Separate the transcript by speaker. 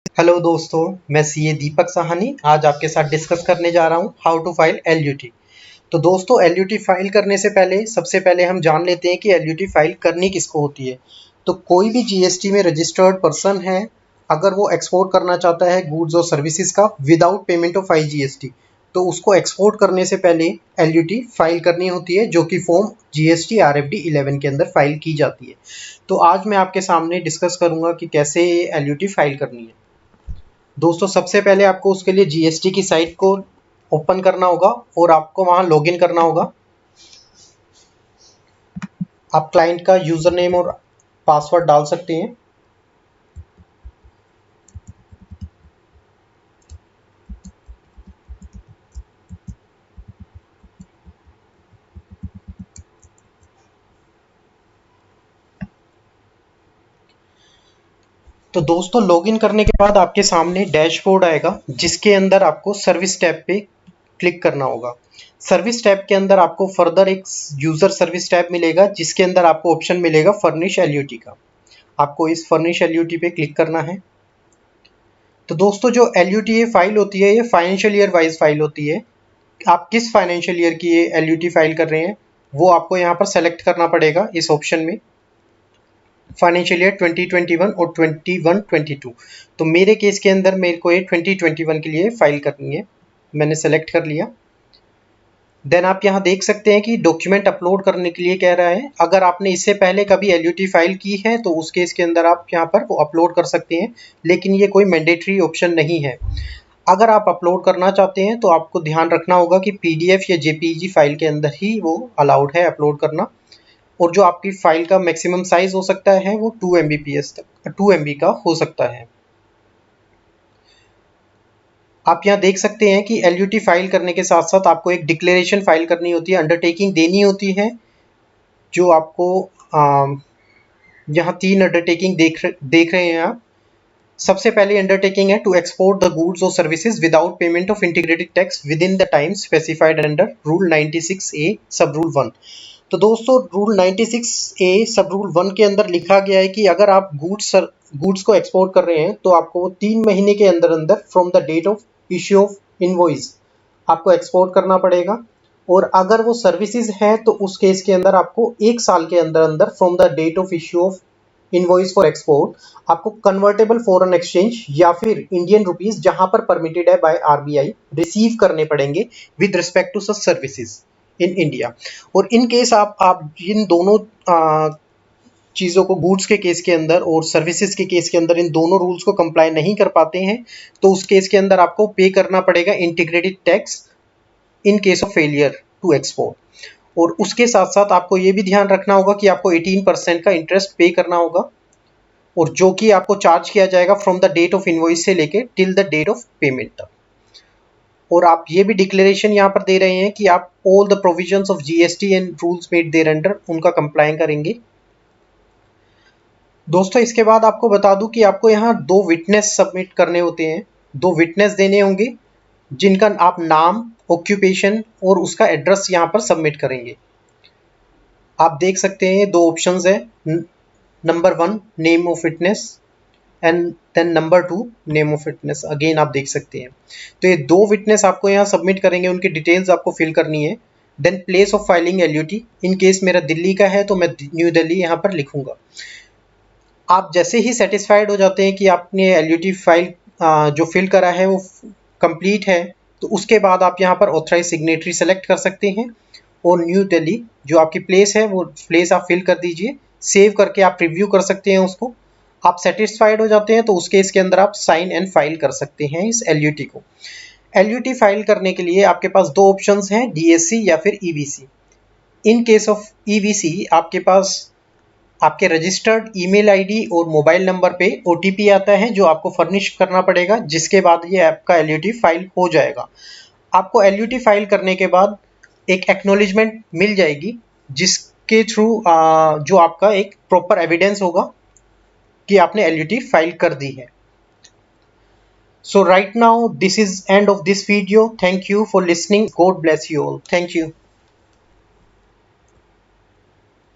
Speaker 1: Hello दोस्तों, मैं CA दीपक साहनी आज आपके साथ डिस्कस करने जा रहा हूँ हाउ टू फाइल एलयूटी। तो दोस्तों, एलयूटी फाइल करने से पहले सबसे पहले हम जान लेते हैं कि एलयूटी फाइल करनी किसको होती है। तो कोई भी जीएसटी में रजिस्टर्ड पर्सन है, अगर वो एक्सपोर्ट करना चाहता है गुड्स और सर्विसेज का विदाउट पेमेंट ऑफ आईजीएसटी, तो उसको एक्सपोर्ट करने से पहले एलयूटी फाइल करनी होती है, जो कि फॉर्म जीएसटी आरएफडी 11 के अंदर फाइल की जाती है। तो आज मैं आपके सामने डिस्कस करूंगा कि कैसे एलयूटी फाइल करनी है। दोस्तों, सबसे पहले आपको उसके लिए जीएसटी की साइट को ओपन करना होगा और आपको वहां लॉगिन करना होगा। आप क्लाइंट का यूजर नेम और पासवर्ड डाल सकते हैं। तो दोस्तों, लॉगिन करने के बाद आपके सामने डैशबोर्ड आएगा, जिसके अंदर आपको सर्विस टैब पे क्लिक करना होगा। सर्विस टैब के अंदर आपको फर्दर एक यूजर सर्विस टैब मिलेगा, जिसके अंदर आपको ऑप्शन मिलेगा फर्निश एलयूटी का। आपको इस फर्निश एलयूटी पे क्लिक करना है। तो दोस्तों, जो एलयूटी फाइल होती है, ये फाइनेंशियल ईयर वाइज फाइल होती है। आप किस फाइनेंशियल ईयर की ये एलयूटी फाइल कर रहे हैं, वो आपको यहाँ पर सेलेक्ट करना पड़ेगा इस ऑप्शन में। फाइनेंशियल ईयर 2021 और 21-22। तो मेरे केस के अंदर मेरे को ये 2021 के लिए फाइल करनी है। मैंने सेलेक्ट कर लिया। देन आप यहाँ देख सकते हैं कि डॉक्यूमेंट अपलोड करने के लिए कह रहा है। अगर आपने इससे पहले कभी एलयूटी फाइल की है तो उस केस के अंदर आप यहाँ पर वो अपलोड कर सकते हैं, लेकिन ये कोई मैंडेटरी ऑप्शन नहीं है। अगर आप अपलोड करना चाहते हैं तो आपको ध्यान रखना होगा कि पीडीएफ या जेपीईजी फाइल के अंदर ही वो अलाउड है अपलोड करना। और जो आपकी फाइल का मैक्सिमम साइज हो सकता है वो 2 MBPS तक 2 MB का हो सकता है। आप यहाँ देख सकते हैं कि एलयूटी फाइल करने के साथ साथ आपको एक डिक्लेरेशन फाइल करनी होती है, अंडरटेकिंग देनी होती है, जो आपको यहाँ 3 अंडरटेकिंग देख रहे हैं आप। सबसे पहले अंडरटेकिंग है टू एक्सपोर्ट द गुड्स और services without payment of integrated tax with in the time specified under rule 96A सब रूल 1। तो दोस्तों, रूल 96A सब रूल 1 के अंदर लिखा गया है कि अगर आप गुड्स को एक्सपोर्ट कर रहे हैं तो आपको वो 3 महीने के अंदर अंदर from the date of issue of invoice आपको एक्सपोर्ट करना पड़ेगा। और अगर वो सर्विसेज है तो उस केस के अंदर आपको 1 साल के अंदर अंदर from the date of issue of invoice for export आपको कन्वर्टेबल फॉरेन एक्सचेंज या फिर इंडियन रुपीस, जहां पर परमिटेड है बाय आरबीआई, रिसीव करने पड़ेंगे with respect to such services in India. और इन केस आप इन दोनों चीज़ों को, गुड्स के केस के अंदर और सर्विसेज के केस के अंदर, इन दोनों रूल्स को कंप्लाई नहीं कर पाते हैं, तो उस केस के अंदर आपको पे करना पड़ेगा integrated tax in case of failure to export. और उसके साथ साथ आपको ये भी ध्यान रखना होगा कि आपको 18% का इंटरेस्ट पे करना होगा, और जो कि आपको चार्ज किया जाएगा from the date of invoice से लेके till the date of payment तक। और आप ये भी डिक्लेरेशन यहाँ पर दे रहे हैं कि आप all the provisions of GST and rules made there under उनका कंप्लाई करेंगे। दोस्तों, इसके बाद आपको बता दूं कि आपको यहाँ 2 विटनेस सबमिट करने होते हैं, 2 विटनेस देने होंगे, जिनका आप नाम, ऑक्यूपेशन और उसका एड्रेस यहाँ पर सबमिट करेंगे। आप देख सकते हैं 2 ऑप्शंस है, number 1 name of witness and then number 2 name of witness, again आप देख सकते हैं। तो ये 2 विटनेस आपको यहाँ सबमिट करेंगे, उनकी डिटेल्स आपको फिल करनी है। Then place of filing LUT, in case मेरा दिल्ली का है तो मैं न्यू दिल्ली यहाँ पर लिखूंगा। आप जैसे ही सेटिस्फाइड हो जाते हैं कि आपने एलयूटी फाइल जो फिल करा है वो कंप्लीट है, तो उसके बाद आप यहाँ पर ऑथराइज सिग्नेटरी सेलेक्ट कर सकते हैं, और न्यू दिल्ली जो आपकी प्लेस है वो प्लेस आप फिल कर दीजिए। सेव करके आप रिव्यू कर सकते हैं उसको। आप सेटिस्फाइड हो जाते हैं तो उस केस के अंदर आप साइन एंड फाइल कर सकते हैं इस एलयूटी को। एलयूटी फाइल करने के लिए आपके पास 2 ऑप्शंस हैं, डीएससी या फिर EVC. In case of EVC आपके पास आपके रजिस्टर्ड ईमेल आईडी और मोबाइल नंबर पे ओटीपी आता है, जो आपको फर्निश करना पड़ेगा, जिसके बाद ये आपका एलयूटी फाइल हो जाएगा। आपको एलयूटी फाइल करने के बाद एक एक्नॉलेजमेंट मिल जाएगी, जिसके थ्रू जो आपका एक प्रॉपर एविडेंस होगा कि आपने एलयूटी फाइल कर दी है। So right now this is end of this video. Thank you for listening. God bless you all. Thank you.